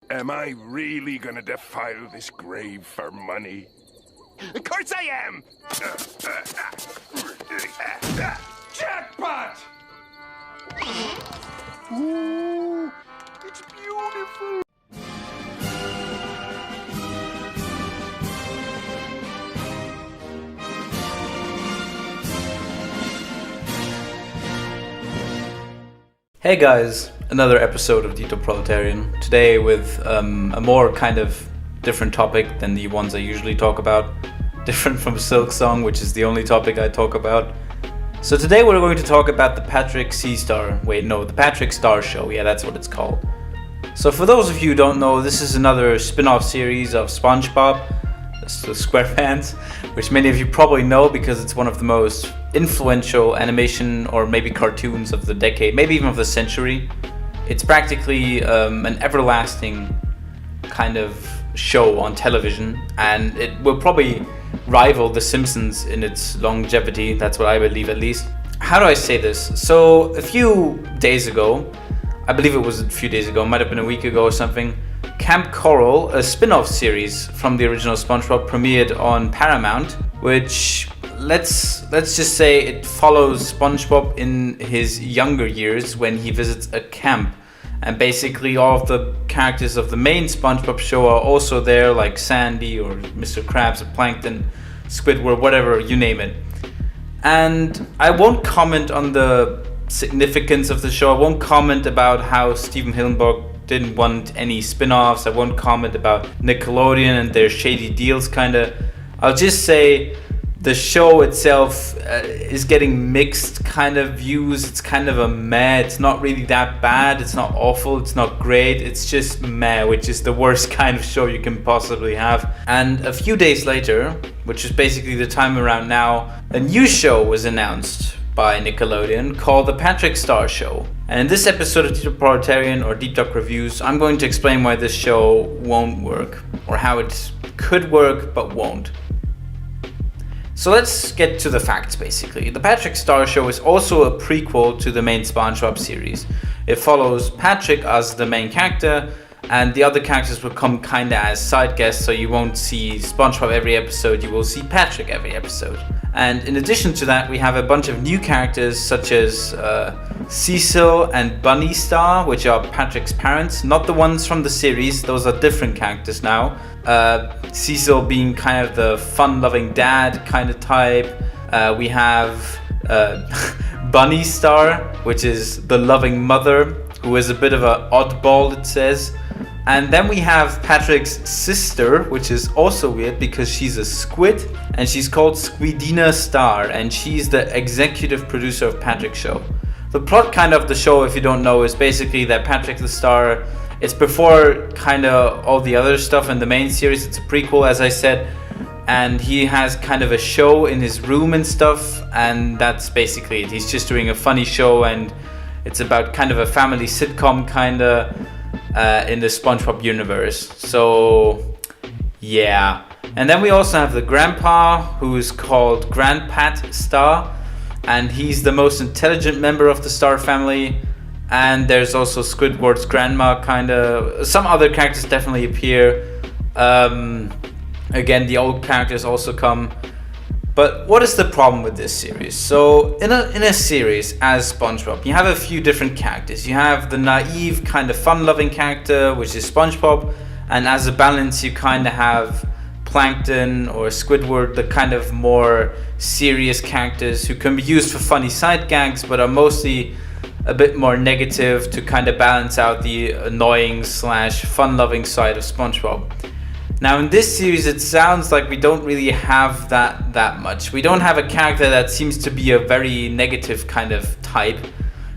Am I really gonna defile this grave for money? Of course I am! Jackpot! Ooh, it's beautiful! Hey guys, another episode of Dito Proletarian. Today with a more kind of different topic than the ones I usually talk about. Different from Silk Song, which is the only topic I talk about. So today we're going to talk about the Patrick Star Show. Yeah, that's what it's called. So for those of you who don't know, this is another spin-off series of SpongeBob, the SquarePants, which many of you probably know because it's one of the most influential animation or maybe cartoons of the decade, maybe even of the century. It's practically an everlasting kind of show on television, and it will probably rival The Simpsons in its longevity. That's what I believe, at least. How do I say this? So a few days ago, I believe it was a few days ago, might have been a week ago or something, Kamp Koral, a spin-off series from the original SpongeBob, premiered on Paramount, which let's just say it follows SpongeBob in his younger years when he visits a camp. And basically all of the characters of the main SpongeBob show are also there, like Sandy or Mr. Krabs or Plankton, Squidward, whatever, you name it. And I won't comment on the significance of the show. I won't comment about how Steven Hillenburg didn't want any spin-offs. I won't comment about Nickelodeon and their shady deals, kinda. I'll just say the show itself is getting mixed kind of views. It's kind of a meh. It's not really that bad. It's not awful. It's not great. It's just meh, which is the worst kind of show you can possibly have. And a few days later, which is basically the time around now, a new show was announced by Nickelodeon called The Patrick Star Show. And in this episode of Dito Proletarian or DeepDockReviews, I'm going to explain why this show won't work, or how it could work but won't. So let's get to the facts, basically. The Patrick Star Show is also a prequel to the main SpongeBob series. It follows Patrick as the main character, and the other characters will come kinda as side guests, so you won't see SpongeBob every episode, you will see Patrick every episode. And in addition to that, we have a bunch of new characters such as Cecil and Bunny Star, which are Patrick's parents, not the ones from the series, those are different characters now. Cecil being kind of the fun-loving dad kind of type. We have Bunny Star, which is the loving mother, who is a bit of an oddball, it says. And then we have Patrick's sister, which is also weird because she's a squid, and she's called Squidina Star, and she's the executive producer of Patrick's show. The plot kind of the show, if you don't know, is basically that Patrick the Star, it's before kind of all the other stuff in the main series. It's a prequel, as I said, and he has kind of a show in his room and stuff, and that's basically it. He's just doing a funny show, and it's about kind of a family sitcom kind of in the SpongeBob universe. So yeah. And then we also have the grandpa, who is called Greenpath Star, and he's the most intelligent member of the Star family. And there's also Squidward's grandma, kind of. Some other characters definitely appear. Again, the old characters also come. But what is the problem with this series? So in a series as SpongeBob, you have a few different characters. You have the naive, kind of fun-loving character, which is SpongeBob, and as a balance, you kind of have Plankton or Squidward, the kind of more serious characters who can be used for funny side gags, but are mostly a bit more negative to kind of balance out the annoying / fun-loving side of SpongeBob. Now in this series, it sounds like we don't really have that much. We don't have a character that seems to be a very negative kind of type.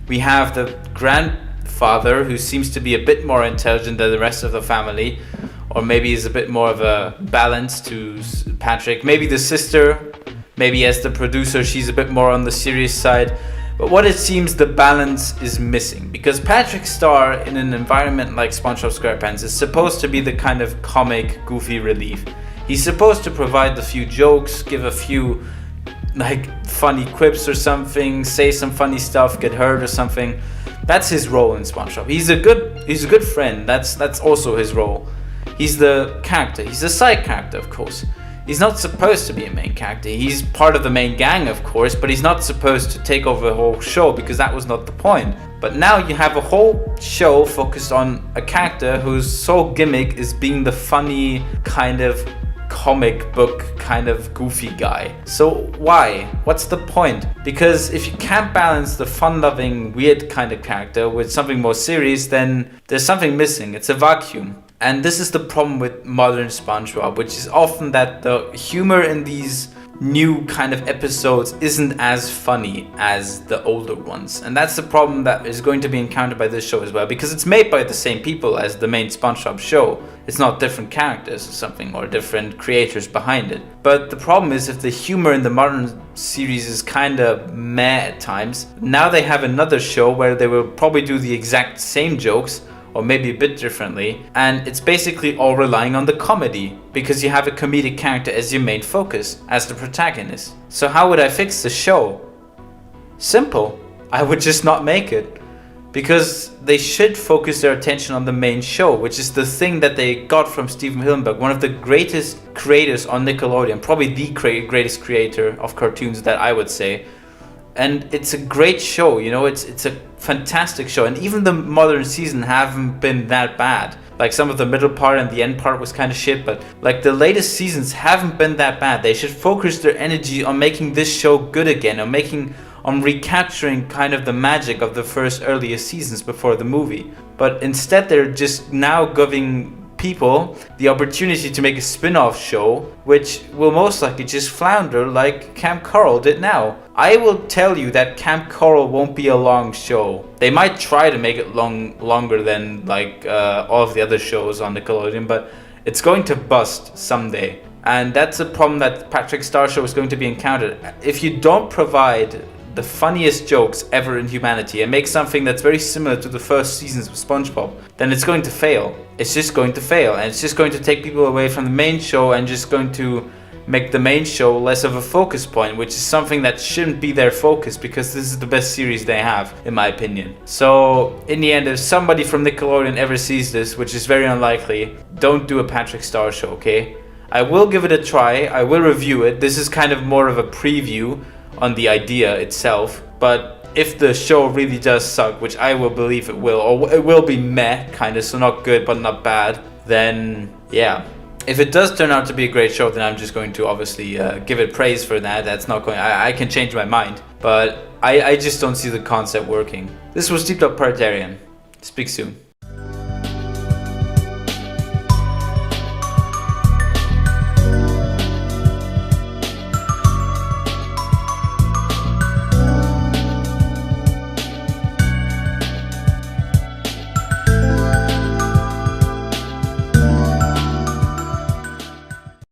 We have the grandfather, who seems to be a bit more intelligent than the rest of the family, or maybe is a bit more of a balance to Patrick. Maybe the sister, maybe as the producer, she's a bit more on the serious side. But what it seems the balance is missing, because Patrick Star in an environment like SpongeBob SquarePants is supposed to be the kind of comic, goofy relief. He's supposed to provide a few jokes, give a few like funny quips or something, say some funny stuff, get hurt or something. That's his role in SpongeBob. He's a good friend. That's also his role. He's the character. He's a side character, of course. He's not supposed to be a main character. He's part of the main gang, of course, but he's not supposed to take over the whole show because that was not the point. But now you have a whole show focused on a character whose sole gimmick is being the funny kind of comic book kind of goofy guy. So why? What's the point? Because if you can't balance the fun-loving weird kind of character with something more serious, then there's something missing. It's a vacuum. And this is the problem with modern SpongeBob, which is often that the humor in these new kind of episodes isn't as funny as the older ones. And that's the problem that is going to be encountered by this show as well, because it's made by the same people as the main SpongeBob show. It's not different characters or something, or different creators behind it. But the problem is, if the humor in the modern series is kind of meh at times, now they have another show where they will probably do the exact same jokes, or maybe a bit differently, and it's basically all relying on the comedy, because you have a comedic character as your main focus, as the protagonist. So how would I fix the show? Simple. I would just not make it. Because they should focus their attention on the main show, which is the thing that they got from Steven Hillenburg, one of the greatest creators on Nickelodeon, probably the greatest creator of cartoons that I would say. And it's a great show, you know, it's a fantastic show. And even the modern season haven't been that bad. Like, some of the middle part and the end part was kind of shit, but like the latest seasons haven't been that bad. They should focus their energy on making this show good again, on recapturing kind of the magic of the first earlier seasons before the movie. But instead they're just now giving people the opportunity to make a spin-off show, which will most likely just flounder like Kamp Koral did now. I will tell you that Kamp Koral won't be a long show. They might try to make it longer than like all of the other shows on Nickelodeon, but it's going to bust someday. And that's a problem that Patrick Star Show is going to be encountered. If you don't provide the funniest jokes ever in humanity and make something that's very similar to the first seasons of SpongeBob, then it's going to fail. It's just going to fail, and it's just going to take people away from the main show and just going to make the main show less of a focus point, which is something that shouldn't be their focus, because this is the best series they have, in my opinion. So in the end, if somebody from Nickelodeon ever sees this, which is very unlikely, don't do a Patrick Star Show, okay? I will give it a try, I will review it. This is kind of more of a preview on the idea itself, but if the show really does suck, which I will believe it will, or it will be meh, kind of, so not good but not bad, then yeah. If it does turn out to be a great show, then I'm just going to obviously give it praise for that. That's not going. I can change my mind, but I just don't see the concept working. This was DeepDockReviews. Speak soon.